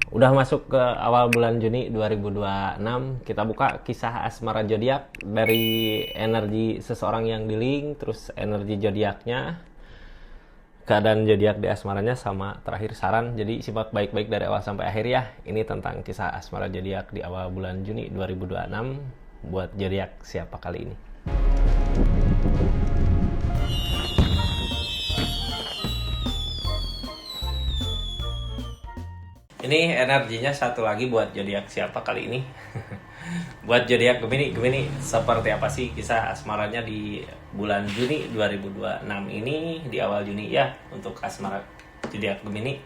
Udah masuk ke awal bulan Juni 2026, kita buka kisah asmara zodiak dari energi seseorang yang di link, terus energi zodiaknya, keadaan zodiak di asmaranya, sama terakhir saran. Jadi simak baik-baik dari awal sampai akhir ya. Ini tentang kisah asmara zodiak di awal bulan Juni 2026 buat zodiak siapa kali ini. Ini energinya satu lagi buat zodiak siapa kali ini? Buat zodiak Gemini, seperti apa sih kisah asmaranya di bulan Juni 2026 ini, di awal Juni ya, untuk asmara zodiak Gemini.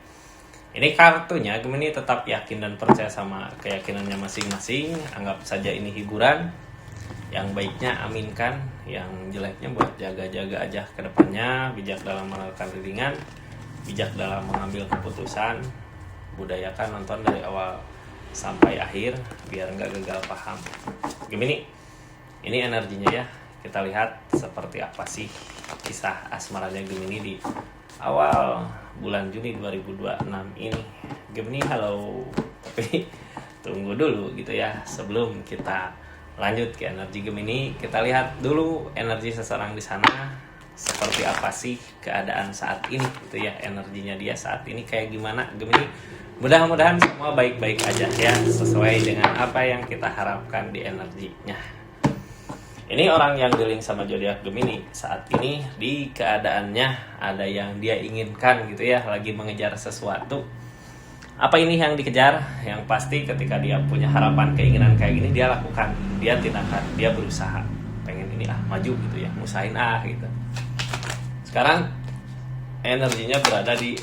Ini kartunya, Gemini tetap yakin dan percaya sama keyakinannya masing-masing. Anggap saja ini hiburan. Yang baiknya aminkan, yang jeleknya buat jaga-jaga aja ke depannya. Bijak dalam menentukan readingan, bijak dalam mengambil keputusan. Budayakan nonton dari awal sampai akhir biar nggak gagal paham. Gemini, ini energinya ya. Kita lihat seperti apa sih kisah asmaranya Gemini di awal bulan Juni 2026 ini. Gemini, halo. Tapi tunggu dulu gitu ya. Sebelum kita lanjut ke energi Gemini, kita lihat dulu energi seseorang di sana seperti apa sih keadaan saat ini gitu ya. Energinya dia saat ini kayak gimana Gemini. Mudah-mudahan semua baik-baik aja ya, sesuai dengan apa yang kita harapkan di energinya. Ini orang yang dealing sama zodiak Gemini saat ini, di keadaannya ada yang dia inginkan gitu ya, lagi mengejar sesuatu. Apa ini yang dikejar? Yang pasti ketika dia punya harapan, keinginan kayak gini, dia lakukan, dia tindakan, dia berusaha. Pengen ini maju gitu ya, ngusahain gitu. Sekarang energinya berada di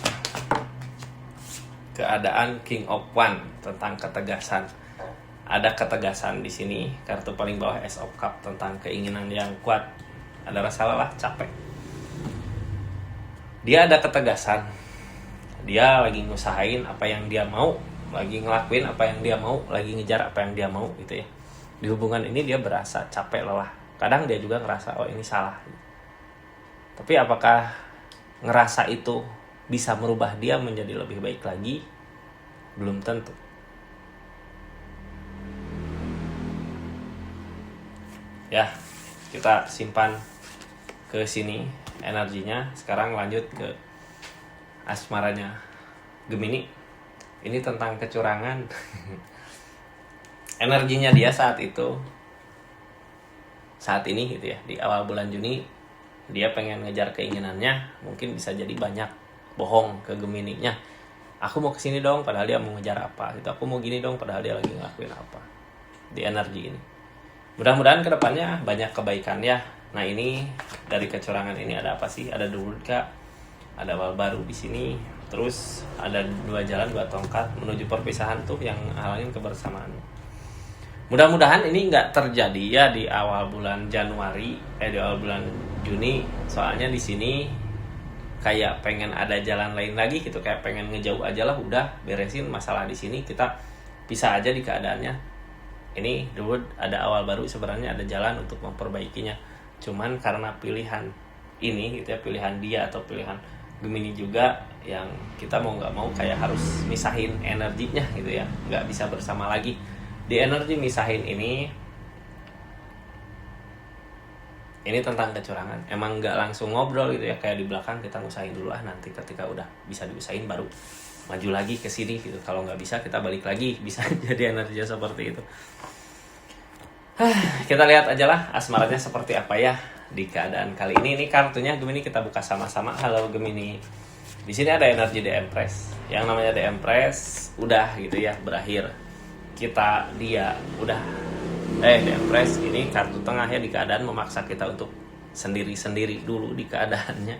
keadaan King of One, tentang ketegasan. Ada ketegasan di sini, kartu paling bawah Ace of Cup, tentang keinginan yang kuat. Ada rasa lelah, capek. Dia ada ketegasan. Dia lagi ngusahain apa yang dia mau, lagi ngelakuin apa yang dia mau, lagi ngejar apa yang dia mau gitu ya. Di hubungan ini dia berasa capek, lelah. Kadang dia juga ngerasa oh ini salah. Tapi apakah ngerasa itu bisa merubah dia menjadi lebih baik lagi? Belum tentu. Ya, kita simpan ke sini energinya. Sekarang lanjut ke asmaranya Gemini. Ini tentang kecurangan. Energinya dia saat ini gitu ya, di awal bulan Juni, dia pengen ngejar keinginannya. Mungkin bisa jadi banyak bohong ke Gemininya. Aku mau kesini dong, padahal dia mau ngejar apa gitu. Aku mau gini dong, padahal dia lagi ngelakuin apa. Di energi ini, mudah-mudahan kedepannya banyak kebaikan ya. Nah, ini dari kecurangan ini ada apa sih? Ada Durga, ada awal baru di sini. Terus ada 2 jalan, 2 tongkat menuju perpisahan tuh yang halangin kebersamaan. Mudah-mudahan ini nggak terjadi ya di awal bulan Januari, di awal bulan Juni. Soalnya di sini kayak pengen ada jalan lain lagi gitu, kayak pengen ngejauh aja lah, udah beresin masalah di sini, kita pisah aja di keadaannya. Ini dulu ada awal baru, sebenarnya ada jalan untuk memperbaikinya. Cuman karena pilihan ini gitu ya, pilihan dia atau pilihan Gemini juga, yang kita mau nggak mau kayak harus misahin energinya gitu ya, nggak bisa bersama lagi. Di energi misahin ini tentang kecurangan. Emang nggak langsung ngobrol gitu ya, kayak di belakang kita ngusahain dulu nanti ketika udah bisa diusahain baru maju lagi ke sini gitu. Kalau nggak bisa kita balik lagi, bisa jadi energinya seperti itu. Kita lihat aja lah asmaranya seperti apa ya di keadaan kali ini. Ini kartunya Gemini, kita buka sama-sama. Halo Gemini. Di sini ada energi The Empress. Yang namanya The Empress udah gitu ya, berakhir. Dia udah The Empress ini kartu tengah ya, di keadaan memaksa kita untuk sendiri-sendiri dulu di keadaannya.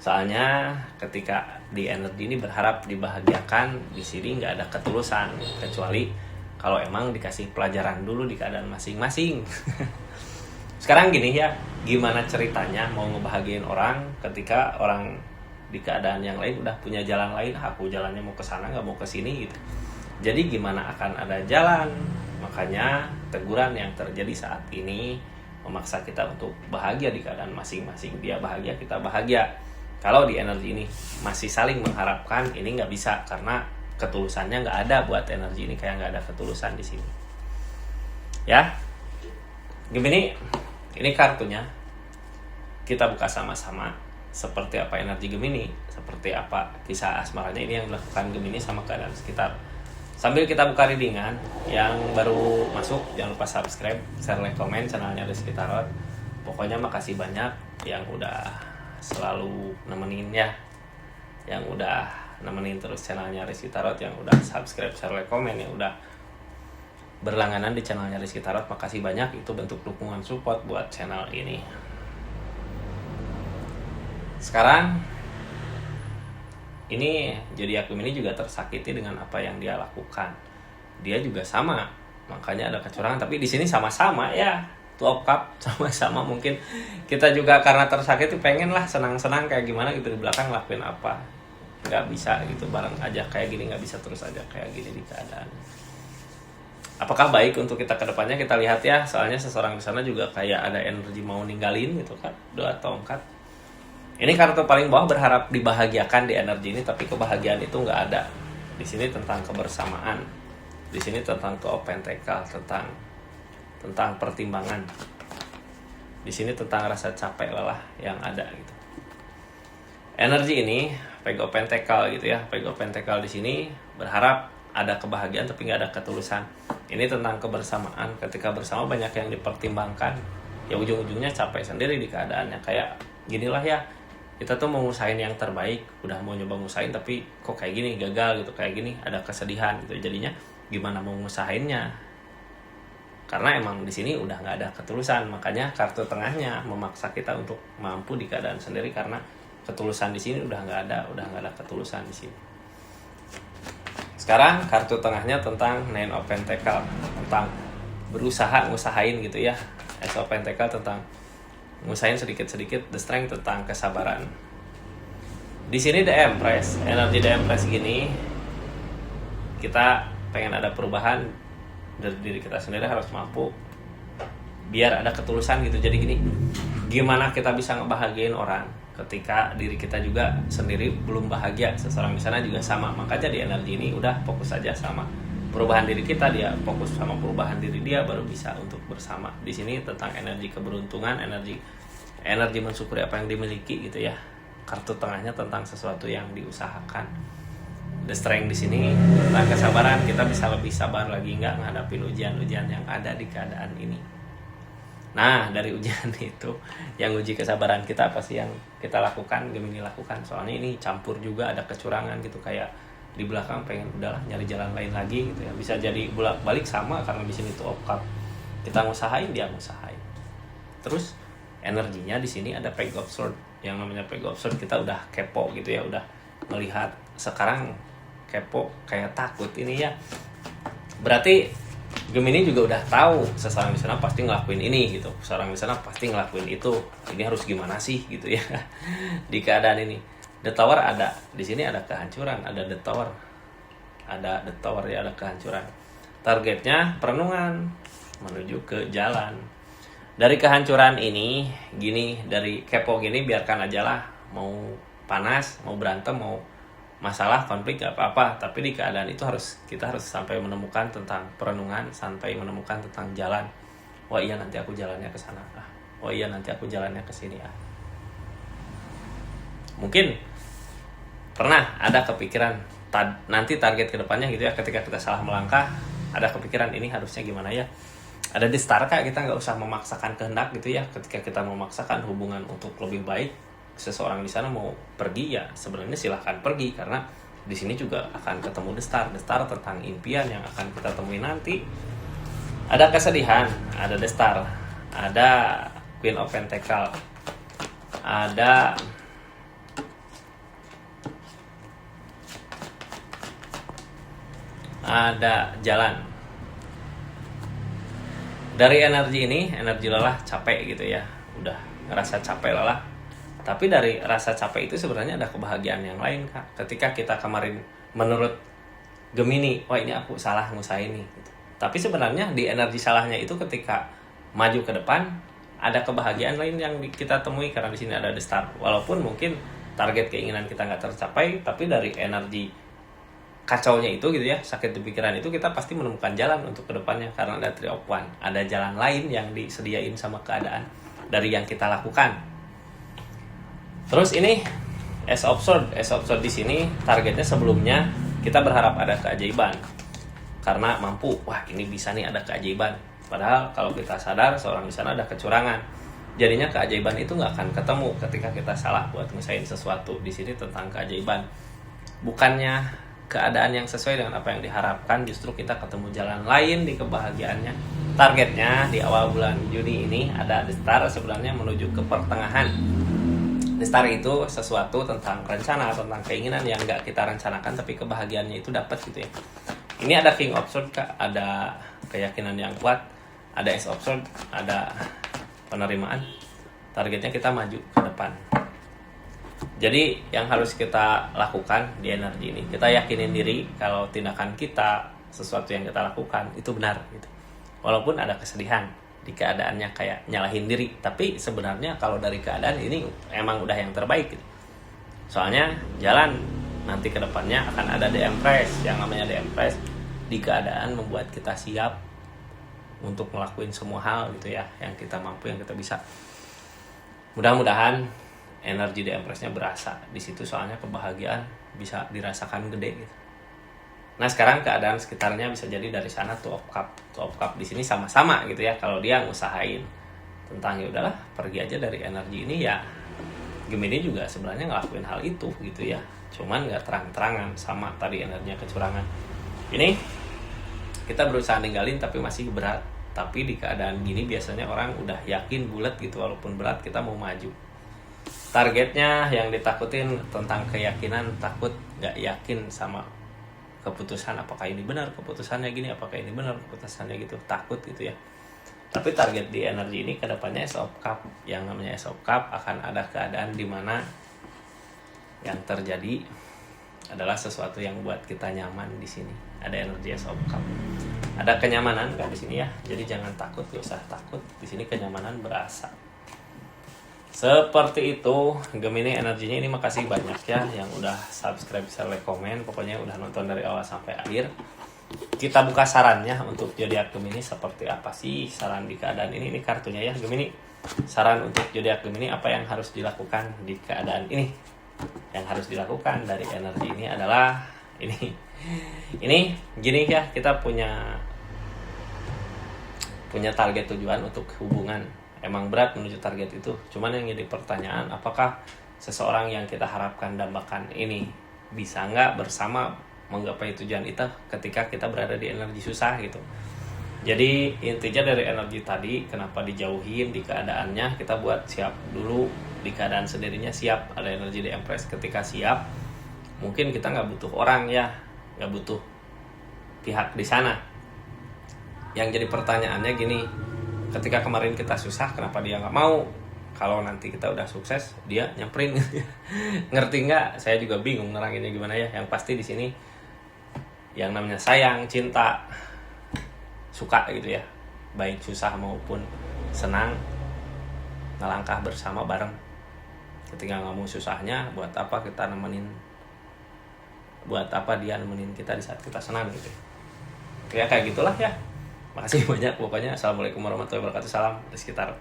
Soalnya ketika di energi ini berharap dibahagiakan, di sini nggak ada ketulusan, kecuali kalau emang dikasih pelajaran dulu di keadaan masing-masing. Sekarang gini ya, gimana ceritanya mau ngebahagiain orang ketika orang di keadaan yang lain udah punya jalan lain. Aku jalannya mau ke sana, nggak mau ke sini gitu. Jadi gimana akan ada jalan? Makanya teguran yang terjadi saat ini memaksa kita untuk bahagia di keadaan masing-masing. Dia bahagia, kita bahagia. Kalau di energi ini masih saling mengharapkan, ini nggak bisa, karena ketulusannya nggak ada buat energi ini, kayak nggak ada ketulusan di sini. Ya, Gemini, ini kartunya. Kita buka sama-sama seperti apa energi Gemini, seperti apa kisah asmaranya ini yang dilakukan Gemini sama keadaan sekitar. Sambil kita buka readingan, yang baru masuk jangan lupa subscribe, share, like, komen channelnya Rizky Tarot. Pokoknya makasih banyak yang udah selalu nemenin ya, yang udah nemenin terus channelnya Rizky Tarot, yang udah subscribe, share, like, komen, yang udah berlangganan di channelnya Rizky Tarot. Makasih banyak, itu bentuk dukungan support buat channel ini. Sekarang ini zodiak Gemini juga tersakiti dengan apa yang dia lakukan. Dia juga sama, makanya ada kecurangan. Tapi di sini sama-sama ya, Two of Cup sama-sama. Mungkin kita juga karena tersakiti pengen lah senang-senang kayak gimana gitu, di belakang lakuin apa, nggak bisa gitu bareng aja kayak gini, nggak bisa terus aja kayak gini di keadaan. Apakah baik untuk kita ke depannya? Kita lihat ya, soalnya seseorang di sana juga kayak ada energi mau ninggalin gitu kan. Dua tongkat. Ini kartu paling bawah berharap dibahagiakan di energi ini, tapi kebahagiaan itu nggak ada. Di sini tentang kebersamaan. Di sini tentang Two of Pentacle, tentang pertimbangan. Di sini tentang rasa capek lelah yang ada gitu. Energi ini Page of Pentacle gitu ya. Page of Pentacle di sini berharap ada kebahagiaan tapi nggak ada ketulusan. Ini tentang kebersamaan. Ketika bersama banyak yang dipertimbangkan. Ya ujung-ujungnya capek sendiri di keadaannya. Kayak ginilah ya. Kita tuh mau ngusahain yang terbaik, udah mau nyoba ngusahain tapi kok kayak gini, gagal gitu, kayak gini, ada kesedihan gitu. Jadinya gimana mau ngusahainnya? Karena emang di sini udah nggak ada ketulusan, makanya kartu tengahnya memaksa kita untuk mampu di keadaan sendiri karena ketulusan di sini udah nggak ada ketulusan di sini. Sekarang kartu tengahnya tentang Nine of Pentacle, tentang berusaha ngusahain gitu ya. Ace of Pentacle tentang ngusahain sedikit-sedikit. The Strength tentang kesabaran. Di sini The Empress, energi The Empress gini, kita pengen ada perubahan dari diri kita sendiri, harus mampu biar ada ketulusan gitu. Jadi gini, gimana kita bisa ngebahagiain orang ketika diri kita juga sendiri belum bahagia? Seseorang di sana juga sama. Makanya di energi ini udah fokus aja sama perubahan diri kita, dia fokus sama perubahan diri dia, baru bisa untuk bersama. Di sini tentang energi keberuntungan, energi mensyukuri apa yang dimiliki gitu ya. Kartu tengahnya tentang sesuatu yang diusahakan. The Strength di sini tentang kesabaran, kita bisa lebih sabar lagi nggak ngadapin ujian-ujian yang ada di keadaan ini. Nah, dari ujian itu yang uji kesabaran kita apa sih yang kita lakukan, Gemini lakukan. Soalnya ini campur juga ada kecurangan gitu, kayak di belakang pengen udahlah nyari jalan lain lagi gitu ya. Bisa jadi bolak-balik sama karena di sini tuh of Cup. Kita ngusahain, dia ngusahain. Terus energinya di sini ada Page of Swords. Yang namanya Page of Swords kita udah kepo gitu ya, udah melihat. Sekarang kepo kayak takut ini ya. Berarti Gemini juga udah tahu seseorang di sana pasti ngelakuin ini gitu. Seseorang di sana pasti ngelakuin itu. Ini harus gimana sih gitu ya di keadaan ini. The Tower ada, di sini ada kehancuran, ada The Tower. Ada The Tower ya, ada kehancuran. Targetnya perenungan menuju ke jalan. Dari kehancuran ini, gini, dari kepo gini biarkan aja lah. Mau panas, mau berantem, mau masalah, konflik gak apa-apa. Tapi di keadaan itu kita harus sampai menemukan tentang perenungan, sampai menemukan tentang jalan. Wah iya nanti aku jalannya ke sana. Oh iya nanti aku jalannya ke sini. Mungkin pernah ada kepikiran nanti target kedepannya gitu ya, ketika kita salah melangkah ada kepikiran ini harusnya gimana ya. Ada di start kak, kita nggak usah memaksakan kehendak gitu ya. Ketika kita memaksakan hubungan untuk lebih baik, seseorang di sana mau pergi ya sebenarnya silahkan pergi, karena di sini juga akan ketemu the star tentang impian yang akan kita temui nanti. Ada kesedihan, ada the star, ada Queen of Pentacle, ada jalan. Dari energi ini, energi lelah, capek gitu ya, udah ngerasa capek lelah. Tapi dari rasa capek itu sebenarnya ada kebahagiaan yang lain kak. Ketika kita kemarin menurut Gemini, wah ini aku salah ngusahain nih gitu. Tapi sebenarnya di energi salahnya itu ketika maju ke depan ada kebahagiaan lain yang kita temui, karena di sini ada the star. Walaupun mungkin target keinginan kita nggak tercapai, tapi dari energi kacaunya itu gitu ya, sakit di pikiran itu, kita pasti menemukan jalan untuk kedepannya karena ada three of one, ada jalan lain yang disediain sama keadaan dari yang kita lakukan. Terus ini Ace of Sword di sini targetnya sebelumnya kita berharap ada keajaiban karena mampu, wah ini bisa nih ada keajaiban. Padahal kalau kita sadar seorang di sana ada kecurangan. Jadinya keajaiban itu nggak akan ketemu ketika kita salah buat ngesain sesuatu. Di sini tentang keajaiban, bukannya keadaan yang sesuai dengan apa yang diharapkan, justru kita ketemu jalan lain di kebahagiaannya. Targetnya di awal bulan Juni ini ada The Star sebenarnya menuju ke pertengahan. The Star itu sesuatu tentang rencana, tentang keinginan yang nggak kita rencanakan tapi kebahagiaannya itu dapat gitu ya. Ini ada King of Swords, ada keyakinan yang kuat, ada Ace of Swords, ada penerimaan. Targetnya kita maju ke depan. Jadi yang harus kita lakukan di energi ini, kita yakinin diri kalau tindakan kita, sesuatu yang kita lakukan itu benar gitu. Walaupun ada kesedihan di keadaannya kayak nyalahin diri, tapi sebenarnya kalau dari keadaan ini emang udah yang terbaik gitu. Soalnya jalan nanti ke depannya akan ada The Empress. Yang namanya The Empress di keadaan membuat kita siap untuk ngelakuin semua hal gitu ya, yang kita mampu, yang kita bisa. Mudah-mudahan energi The Empress-nya berasa di situ, soalnya kebahagiaan bisa dirasakan gede gitu. Nah sekarang keadaan sekitarnya bisa jadi dari sana Two of Cup di sini sama-sama gitu ya. Kalau dia ngusahain tentang ya udahlah pergi aja dari energi ini, ya Gemini juga sebenarnya ngelakuin hal itu gitu ya. Cuman nggak terang-terangan sama tadi energinya kecurangan. Ini kita berusaha ninggalin tapi masih berat. Tapi di keadaan gini biasanya orang udah yakin bulat gitu, walaupun berat kita mau maju. Targetnya yang ditakutin tentang keyakinan, takut nggak yakin sama keputusan, apakah ini benar keputusannya gini, apakah ini benar keputusannya gitu, takut gitu ya. Tapi target di energi ini kedepannya Ace of Cup. Yang namanya Ace of Cup akan ada keadaan di mana yang terjadi adalah sesuatu yang buat kita nyaman di sini. Ada energi Ace of Cup, ada kenyamanan kan di sini ya. Jadi jangan takut, gak usah takut. Di sini kenyamanan berasa. Seperti itu Gemini energinya ini. Makasih banyak ya yang udah subscribe, share, like, komen. Pokoknya udah nonton dari awal sampai akhir. Kita buka sarannya untuk zodiak Gemini. Seperti apa sih saran di keadaan ini? Ini kartunya ya Gemini. Saran untuk zodiak Gemini, apa yang harus dilakukan di keadaan ini? Yang harus dilakukan dari energi ini adalah ini gini ya, kita punya target tujuan untuk hubungan. Emang berat menuju target itu. Cuman yang jadi pertanyaan, apakah seseorang yang kita harapkan dambakan ini bisa nggak bersama menggapai tujuan itu ketika kita berada di energi susah gitu. Jadi intinya dari energi tadi, kenapa dijauhin di keadaannya, kita buat siap dulu di keadaan sendirinya siap. Ada energi di Empress, ketika siap mungkin kita nggak butuh orang ya, nggak butuh pihak di sana. Yang jadi pertanyaannya gini, ketika kemarin kita susah, kenapa dia nggak mau? Kalau nanti kita udah sukses, dia nyamperin. Ngerti nggak? Saya juga bingung neranginnya gimana ya. Yang pasti di sini, yang namanya sayang, cinta, suka gitu ya, baik susah maupun senang, ngelangkah bersama bareng. Ketika nggak mau susahnya, buat apa kita nemenin? Buat apa dia nemenin kita di saat kita senang gitu? Ya kayak gitulah ya. Makasih banyak pokoknya. Assalamualaikum warahmatullahi wabarakatuh. Salam di sekitar.